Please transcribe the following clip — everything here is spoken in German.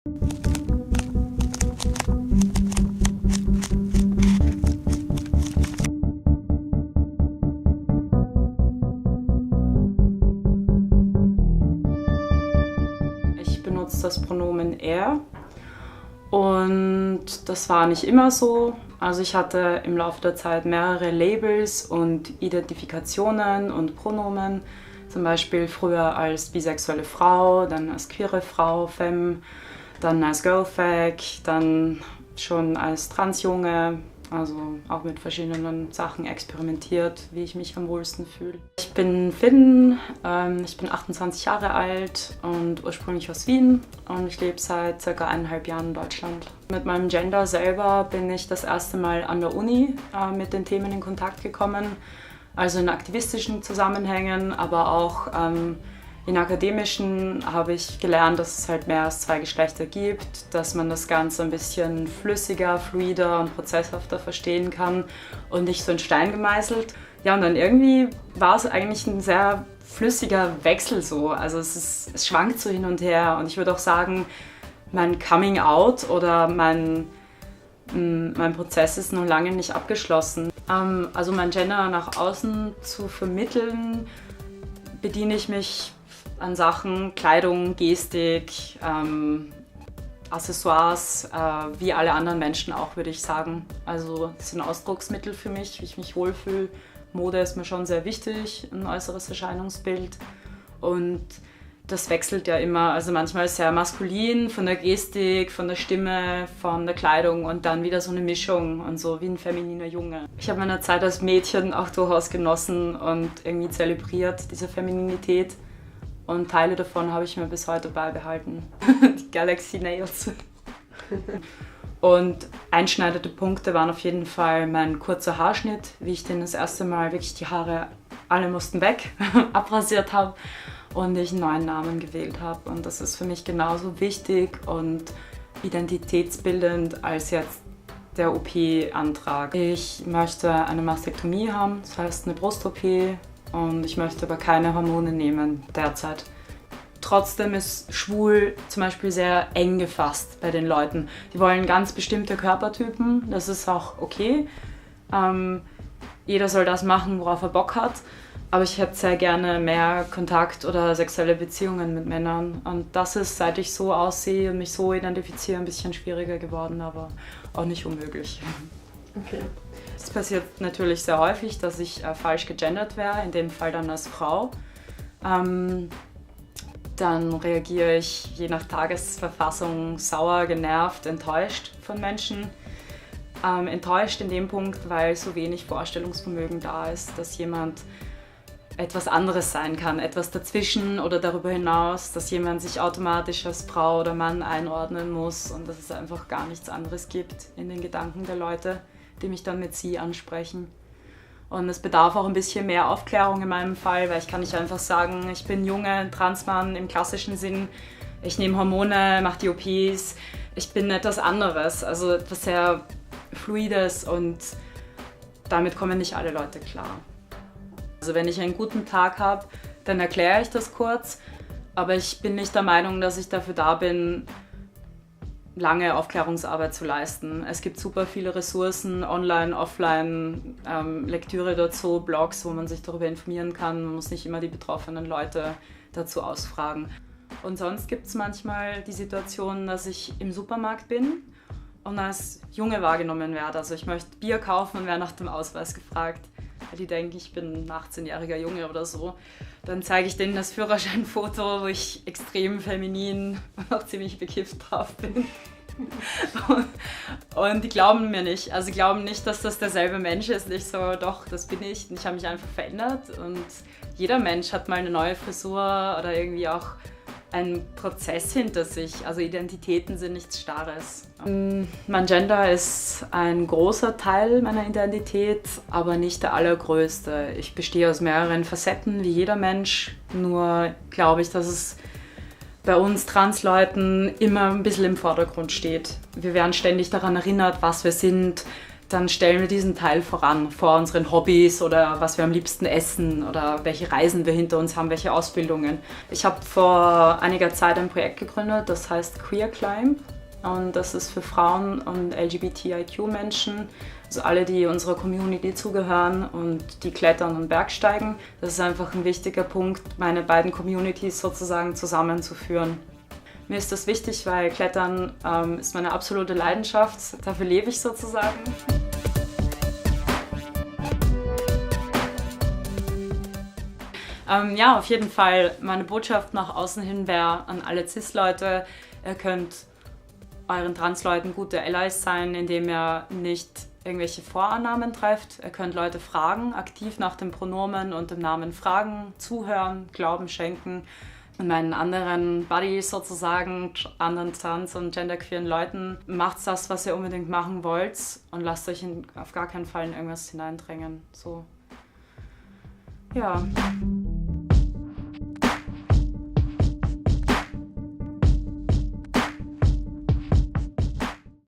Ich benutze das Pronomen er und das war nicht immer so. Also ich hatte im Laufe der Zeit mehrere Labels und Identifikationen und Pronomen. Zum Beispiel früher als bisexuelle Frau, dann als queere Frau, Femme, dann als Girlfag, dann schon als Transjunge. Also auch mit verschiedenen Sachen experimentiert, wie ich mich am wohlsten fühle. Ich bin Finn, ich bin 28 Jahre alt und ursprünglich aus Wien und ich lebe seit ca. 1,5 Jahren in Deutschland. Mit meinem Gender selber bin ich das erste Mal an der Uni mit den Themen in Kontakt gekommen. Also in aktivistischen Zusammenhängen, aber auch in akademischen habe ich gelernt, dass es halt mehr als 2 Geschlechter gibt, dass man das Ganze ein bisschen flüssiger, fluider und prozesshafter verstehen kann und nicht so in Stein gemeißelt. Ja, und dann irgendwie war es eigentlich ein sehr flüssiger Wechsel so. Also es schwankt so hin und her und ich würde auch sagen, mein Coming Out oder mein Prozess ist noch lange nicht abgeschlossen. Also mein Gender nach außen zu vermitteln, bediene ich mich an Sachen, Kleidung, Gestik, Accessoires, wie alle anderen Menschen auch, würde ich sagen. Also das sind Ausdrucksmittel für mich, wie ich mich wohlfühle. Mode ist mir schon sehr wichtig, ein äußeres Erscheinungsbild. Und das wechselt ja immer, also manchmal sehr maskulin von der Gestik, von der Stimme, von der Kleidung und dann wieder so eine Mischung und so wie ein femininer Junge. Ich habe meine Zeit als Mädchen auch durchaus genossen und irgendwie zelebriert, diese Femininität. Und Teile davon habe ich mir bis heute beibehalten. Die Galaxy Nails. Und einschneidende Punkte waren auf jeden Fall mein kurzer Haarschnitt, wie ich den das erste Mal wirklich die Haare, alle mussten weg, abrasiert habe und ich einen neuen Namen gewählt habe. Und das ist für mich genauso wichtig und identitätsbildend als jetzt der OP-Antrag. Ich möchte eine Mastektomie haben, das heißt eine Brust-OP. Und ich möchte aber keine Hormone nehmen derzeit. Trotzdem ist schwul zum Beispiel sehr eng gefasst bei den Leuten. Die wollen ganz bestimmte Körpertypen, das ist auch okay. Jeder soll das machen, worauf er Bock hat. Aber ich hätte sehr gerne mehr Kontakt oder sexuelle Beziehungen mit Männern. Und das ist, seit ich so aussehe und mich so identifiziere, ein bisschen schwieriger geworden, aber auch nicht unmöglich. Okay. Es passiert natürlich sehr häufig, dass ich falsch gegendert wäre, in dem Fall dann als Frau. Dann reagiere ich je nach Tagesverfassung sauer, genervt, enttäuscht von Menschen. Enttäuscht in dem Punkt, weil so wenig Vorstellungsvermögen da ist, dass jemand etwas anderes sein kann, etwas dazwischen oder darüber hinaus, dass jemand sich automatisch als Frau oder Mann einordnen muss und dass es einfach gar nichts anderes gibt in den Gedanken der Leute, die mich dann mit sie ansprechen. Und es bedarf auch ein bisschen mehr Aufklärung in meinem Fall, weil ich kann nicht einfach sagen, ich bin Junge, Transmann im klassischen Sinn, ich nehme Hormone, mache die OPs, ich bin etwas anderes, also etwas sehr Fluides und damit kommen nicht alle Leute klar. Also wenn ich einen guten Tag habe, dann erkläre ich das kurz, aber ich bin nicht der Meinung, dass ich dafür da bin, lange Aufklärungsarbeit zu leisten. Es gibt super viele Ressourcen, online, offline, Lektüre dazu, Blogs, wo man sich darüber informieren kann. Man muss nicht immer die betroffenen Leute dazu ausfragen. Und sonst gibt es manchmal die Situation, dass ich im Supermarkt bin und als Junge wahrgenommen werde. Also ich möchte Bier kaufen und werde nach dem Ausweis gefragt. Die denken, ich bin ein 18-jähriger Junge oder so. Dann zeige ich denen das Führerscheinfoto, wo ich extrem feminin und auch ziemlich bekifft drauf bin. Und die glauben mir nicht. Also die glauben nicht, dass das derselbe Mensch ist. Und ich so, doch, das bin ich. Und ich habe mich einfach verändert. Und jeder Mensch hat mal eine neue Frisur oder irgendwie auch einen Prozess hinter sich. Also Identitäten sind nichts Starres. Mein Gender ist ein großer Teil meiner Identität, aber nicht der allergrößte. Ich bestehe aus mehreren Facetten, wie jeder Mensch. Nur glaube ich, dass es bei uns Transleuten immer ein bisschen im Vordergrund steht. Wir werden ständig daran erinnert, was wir sind, dann stellen wir diesen Teil voran, vor unseren Hobbys oder was wir am liebsten essen oder welche Reisen wir hinter uns haben, welche Ausbildungen. Ich habe vor einiger Zeit ein Projekt gegründet, das heißt Queer Climb, und das ist für Frauen und LGBTIQ-Menschen, also alle, die unserer Community zugehören und die klettern und Bergsteigen. Das ist einfach ein wichtiger Punkt, meine beiden Communities sozusagen zusammenzuführen. Mir ist das wichtig, weil Klettern ist meine absolute Leidenschaft, dafür lebe ich sozusagen. Ja, auf jeden Fall. Meine Botschaft nach außen hin wäre an alle Cis-Leute, ihr könnt euren Trans-Leuten gute Allies sein, indem ihr nicht irgendwelche Vorannahmen trefft. Ihr könnt Leute fragen, aktiv nach dem Pronomen und dem Namen fragen, zuhören, Glauben schenken. Und meinen anderen Buddies sozusagen, anderen trans- und genderqueeren Leuten, macht das, was ihr unbedingt machen wollt und lasst euch auf gar keinen Fall in irgendwas hineindrängen. So. Ja.